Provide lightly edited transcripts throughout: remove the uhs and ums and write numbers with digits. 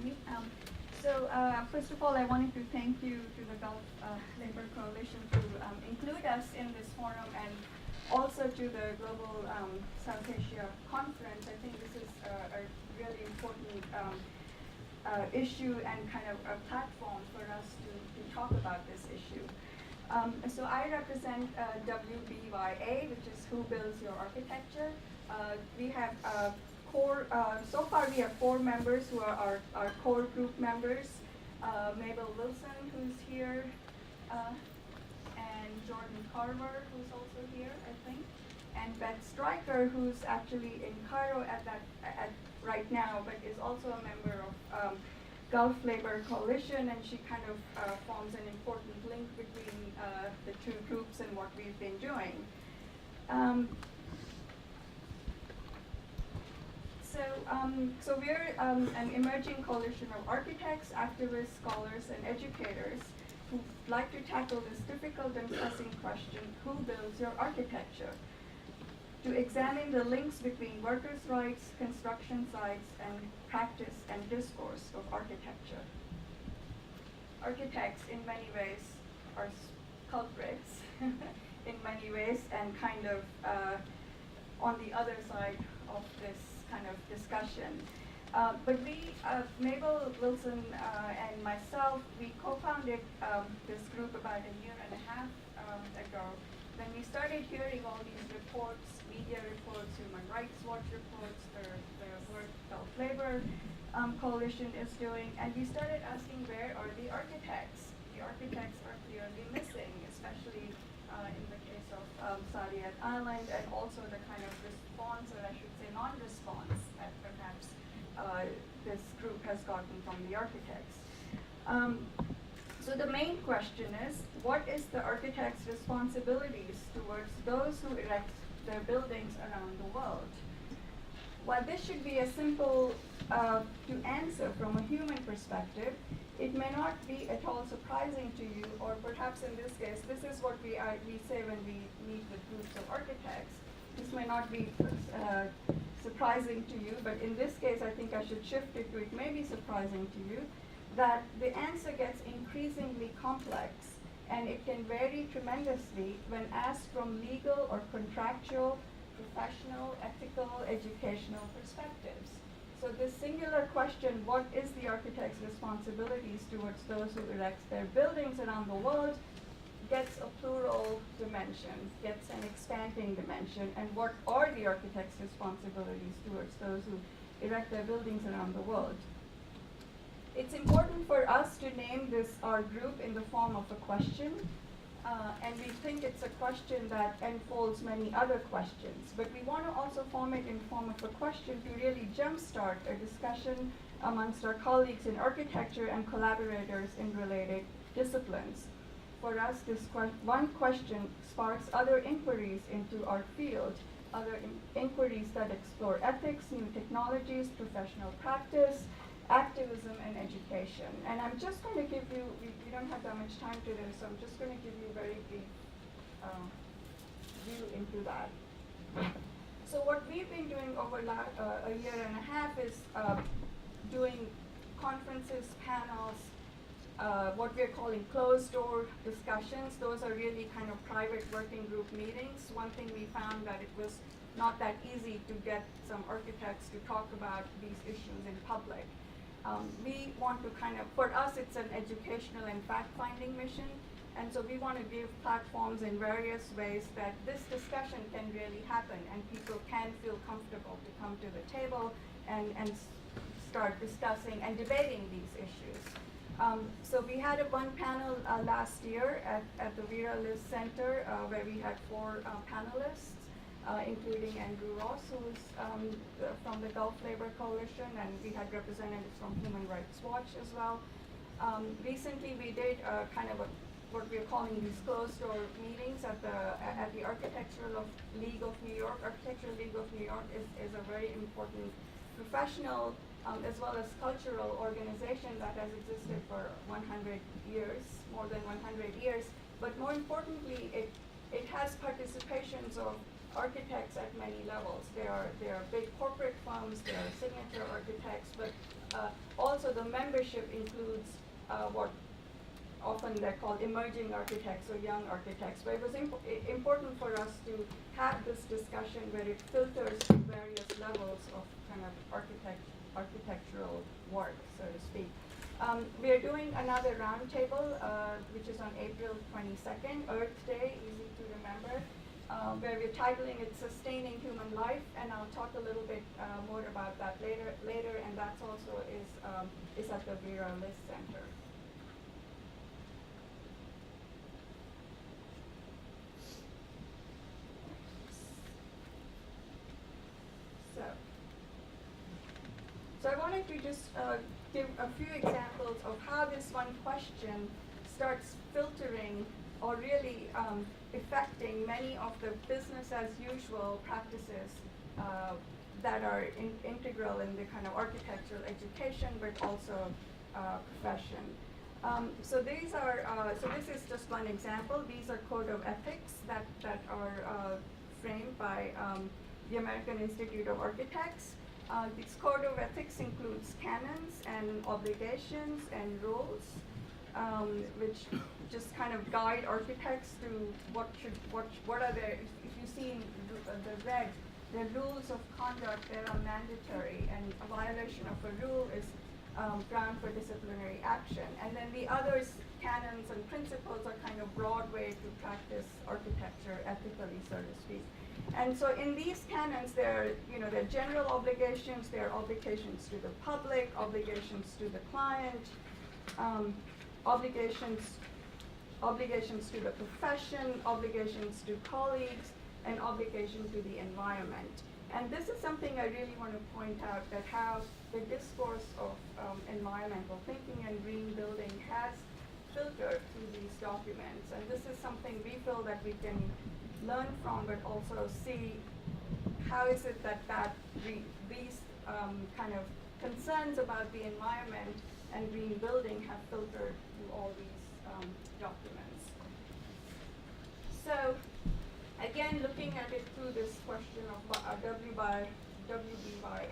me. First of all, I wanted to thank you to the Gulf Labor Coalition to include us in this forum, and also to the Global South Asia Conference. I think this is a really important issue and kind of a platform for us to talk about this issue. So I represent WBYA, which is Who Builds Your Architecture. We have so far we have 4 members who are our core group members. Mabel Wilson, who's here, and Jordan Carver, who's also here, I think, and Beth Stryker, who's actually in Cairo at right now, but is also a member of Gulf Labor Coalition, and she kind of forms an important link between the two groups and what we've been doing. So we're an emerging coalition of architects, activists, scholars, and educators who like to tackle this difficult and pressing question: who builds your architecture? To examine the links between workers' rights, construction sites, and practice and discourse of architecture. Architects, in many ways, are culprits in many ways, and kind of on the other side of this kind of discussion. But Mabel Wilson and myself, we co-founded this group about a year and a half ago. When we started hearing all these reports, media reports, Human Rights Watch reports, the work Gulf Labor Coalition is doing, and we started asking, where are the architects? The architects are clearly missing, especially in the case of Saadiyat Island, and also the kind of response, or I should say non-response, that perhaps this group has gotten from the architects. So the main question is, what is the architect's responsibilities towards those who erect their buildings around the world? While this should be a simple to answer from a human perspective, it may not be at all surprising to you, or perhaps in this case, this is what we say when we meet with groups of architects. This may not be surprising to you, but in this case, I think I should shift it to it may be surprising to you, that the answer gets increasingly complex, and it can vary tremendously when asked from legal or contractual, professional, ethical, educational perspectives. So this singular question, what is the architect's responsibilities towards those who erect their buildings around the world, gets a plural dimension, gets an expanding dimension, and what are the architect's responsibilities towards those who erect their buildings around the world? It's important for us to name our group in the form of a question, and we think it's a question that unfolds many other questions. But we want to also form it in the form of a question to really jumpstart a discussion amongst our colleagues in architecture and collaborators in related disciplines. For us, this one question sparks other inquiries into our field, other inquiries that explore ethics, new technologies, professional practice, activism, and education. And I'm just going to give you, we don't have that much time today, so I'm just going to give you a very brief view into that. So what we've been doing over a year and a half is doing conferences, panels, what we're calling closed-door discussions. Those are really kind of private working group meetings. One thing we found that it was not that easy to get some architects to talk about these issues in public. We want to for us, it's an educational and fact-finding mission, and so we want to give platforms in various ways that this discussion can really happen, and people can feel comfortable to come to the table and start discussing and debating these issues. So we had one panel last year at the Vera Liz Center where we had 4 panelists, including Andrew Ross, who is from the Gulf Labor Coalition, and we had representatives from Human Rights Watch as well. Recently, we did what we're calling these closed-door meetings at the Architectural League of New York. Architectural League of New York is a very important professional as well as cultural organization that has existed for 100 years, more than 100 years. But more importantly, it has participations of architects at many levels. There are big corporate firms, there are signature architects, but also the membership includes what often they're called emerging architects or young architects. But it was important for us to have this discussion where it filters to various levels of kind of architectural work, so to speak. We are doing another roundtable, which is on April 22nd, Earth Day, easy to remember, where we're titling it Sustaining Human Life, and I'll talk a little bit more about that later, and that's also is at the Vera List Center. So I wanted to just give a few examples of how this one question starts filtering or really affecting many of the business as usual practices that are integral in the kind of architectural education, but also profession. So these are, so this is just one example. These are code of ethics that are framed by the American Institute of Architects. This code of ethics includes canons and obligations and rules, which just kind of guide architects to what are their, if you see in the red, the rules of conduct, they are mandatory, and a violation of a rule is ground for disciplinary action. And then the others, canons and principles, are kind of broad way to practice architecture ethically, so to speak. And so in these canons, there are general obligations, there are obligations to the public, obligations to the client, obligations to the profession, obligations to colleagues, and obligation to the environment. And this is something I really want to point out, that how the discourse of environmental thinking and green building has filtered through these documents. And this is something we feel that we can learn from, but also see how is it that these kind of concerns about the environment and green building have filtered through all these documents. So again, looking at it through this question of WB by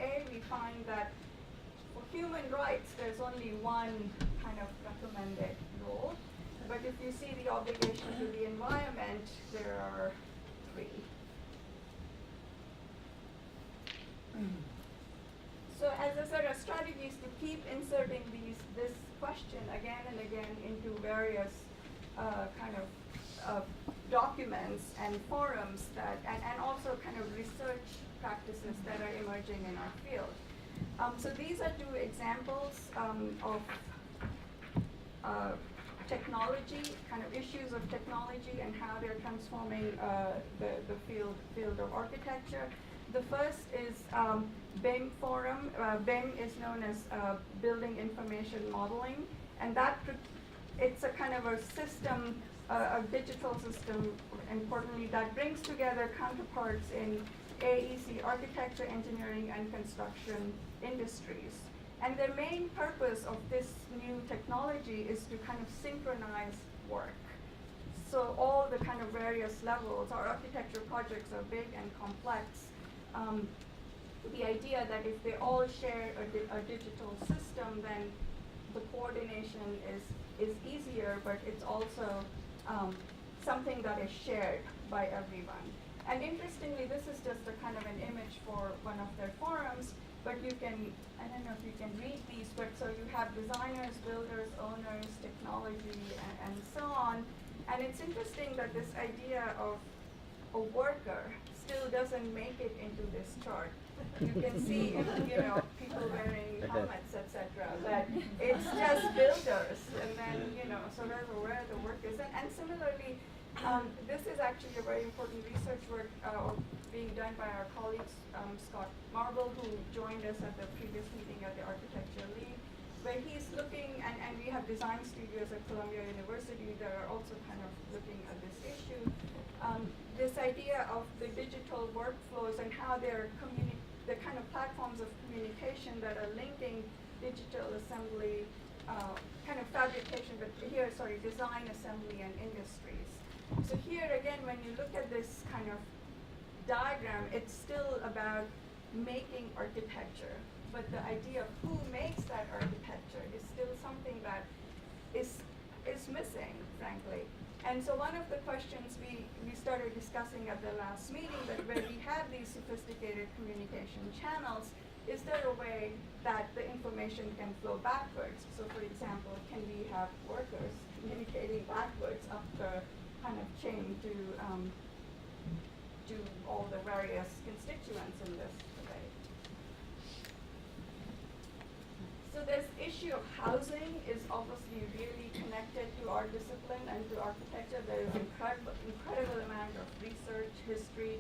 A, we find that for human rights, there's only one kind of recommended rule. But if you see the obligation to the environment, there are 3. So as a sort of strategies to keep inserting this question again and again into various kind of documents and forums that, and also kind of research practices that are emerging in our field. So these are 2 examples of technology, kind of issues of technology and how they're transforming the field of architecture. The first is BIM forum. BIM is known as Building Information Modeling, and it's a kind of a system, a digital system, importantly, that brings together counterparts in AEC, architecture, engineering, and construction industries. And the main purpose of this new technology is to kind of synchronize work. So all the kind of various levels, our architecture projects are big and complex. The idea that if they all share a digital system, then the coordination is easier, but it's also something that is shared by everyone. And interestingly, this is just a kind of an image for one of their forums, but you can, I don't know if you can read these, but so you have designers, builders, owners, technology, and so on. And it's interesting that this idea of a worker still doesn't make it into this chart. You can see, people wearing helmets, etc. But it's just builders, and then, so there's where the work is. And similarly, this is actually a very important research work being done by our colleagues, Scott Marble, who joined us at the previous meeting at the Architecture League, where he's looking, and we have design studios at Columbia University that are also kind of looking at this issue. This idea of the digital workflows and how they're the kind of platforms of communication that are linking digital assembly, kind of fabrication, but here, design, assembly, and industries. So here again, when you look at this kind of diagram, it's still about making architecture, but the idea of who makes that architecture is still something that is missing, frankly. And so one of the questions we started discussing at the last meeting, that where we have these sophisticated communication channels, is there a way that the information can flow backwards? So for example, can we have workers communicating backwards up the kind of chain to all the various constituents in this debate? So this issue of housing is obviously really connected to our discipline and to architecture. There is incredible amount of research, history,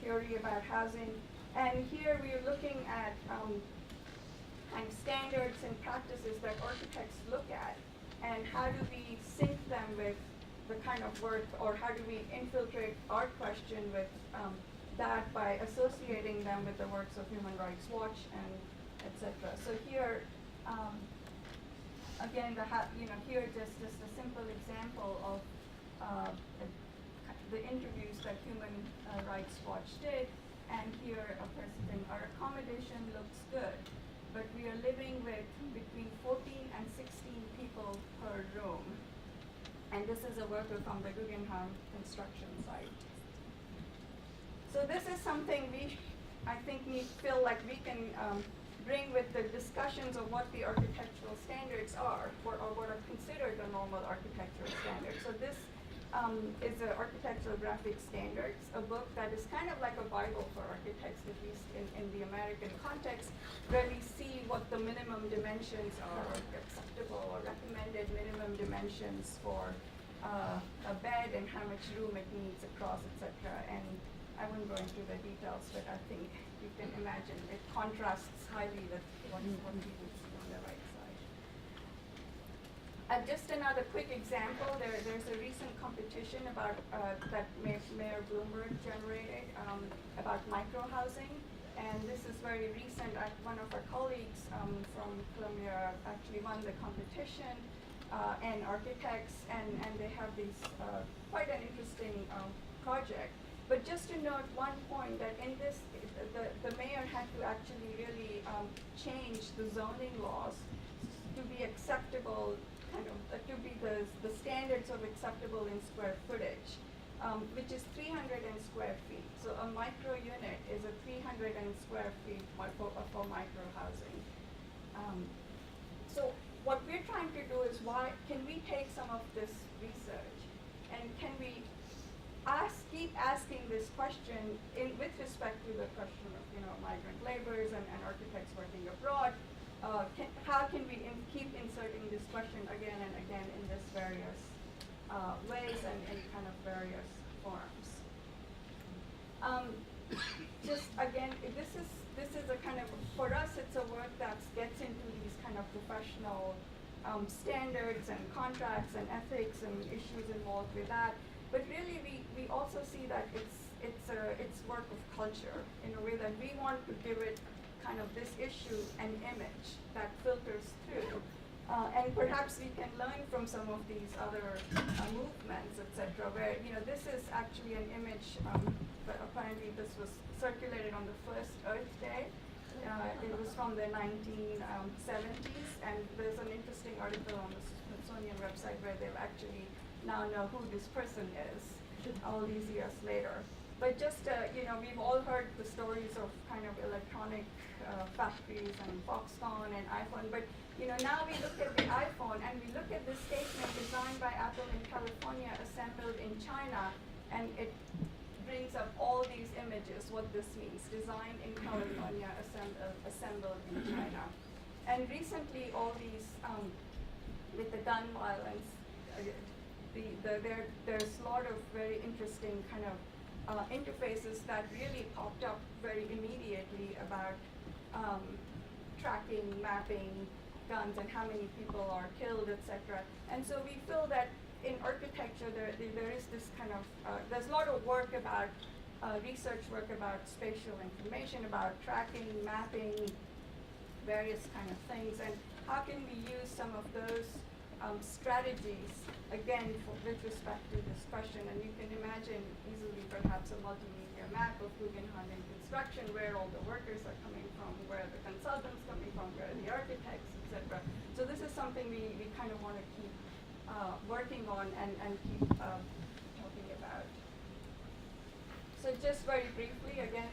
theory about housing. And here we are looking at kind of standards and practices that architects look at, and how do we sync them with the kind of work, or how do we infiltrate our question with that by associating them with the works of Human Rights Watch and etc. So here, again, here just a simple example of the interviews that Human Rights Watch did, and here a person saying, our accommodation looks good, but we are living with between 14 and 16 people per room. And this is a worker from the Guggenheim construction site. So this is something I think we feel like we can bring with the discussions of what the architectural standards are, or what are considered the normal architectural standards. So this is the Architectural Graphic Standards, a book that is kind of like a Bible for architects, at least in the American context, where we see what the minimum dimensions are, or acceptable or recommended minimum dimensions for a bed and how much room it needs across, etc. And I won't go into the details, but I think you can imagine it contrasts highly with what we would see on the right side. Just another quick example, there's a recent competition about that Mayor Bloomberg generated about micro-housing, and this is very recent. One of our colleagues from Columbia actually won the competition, and architects, and they have these quite an interesting project. But just to note one point, that in this, the mayor had to actually really change the zoning laws to be acceptable, kind of to be the standards of acceptable in square footage, which is 300 square feet. So a micro unit is a 300 square feet for micro housing. So what we're trying to do is, can we take some of this research, and can we keep asking this question with respect to the question of migrant laborers and architects working abroad? How can we keep inserting this question again and again in this various ways and in kind of various forms? Just again, this is a kind of, for us, it's a work that gets into these kind of professional standards and contracts and ethics and issues involved with that. But really, we also see that it's work of culture, in a way that we want to give it kind of this issue an image that filters through. And perhaps we can learn from some of these other movements, etc., where this is actually an image, but apparently this was circulated on the first Earth Day. It was from the 1970s, and there's an interesting article on the Smithsonian website where they actually now know who this person is all these years later. But just, we've all heard the stories of kind of electronic factories and Foxconn and iPhone, but now we look at the iPhone and we look at this statement, designed by Apple in California, assembled in China, and it brings up all these images, what this means: designed in California, assembled in China. And recently, all these, with the gun violence, there's a lot of very interesting kind of interfaces that really popped up very immediately about tracking, mapping guns and how many people are killed, etc. And so we feel that in architecture there is this kind of, there's a lot of work about, research work about spatial information, about tracking, mapping, various kind of things, and how can we use some of those strategies, again, with respect to this question. And you can imagine easily perhaps a multimedia map of Guggenheim in construction, where all the workers are coming from, where the consultants coming from, where the architects, etc. So this is something we kind of want to keep working on and keep talking about. So just very briefly, again,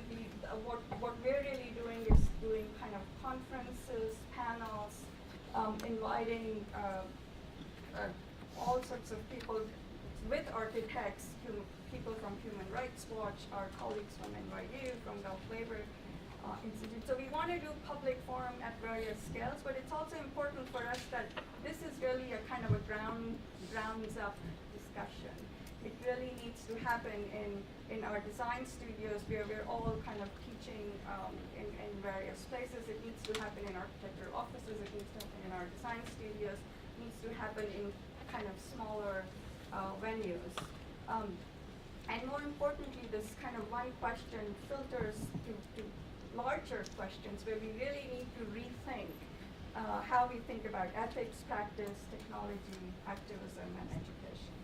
what we're really doing is doing kind of conferences, panels, inviting all sorts of people with architects, people from Human Rights Watch, our colleagues from NYU, from Gulf Labor Institute. So we want to do public forum at various scales, but it's also important for us that this is really a kind of a grounds up discussion. It really needs to happen in our design studios, where we're all kind of teaching in various places. It needs to happen in architectural offices. It needs to happen in our design studios. It needs to happen in kind of smaller venues. And more importantly, this kind of one question filters to larger questions, where we really need to rethink how we think about ethics, practice, technology, activism, and education.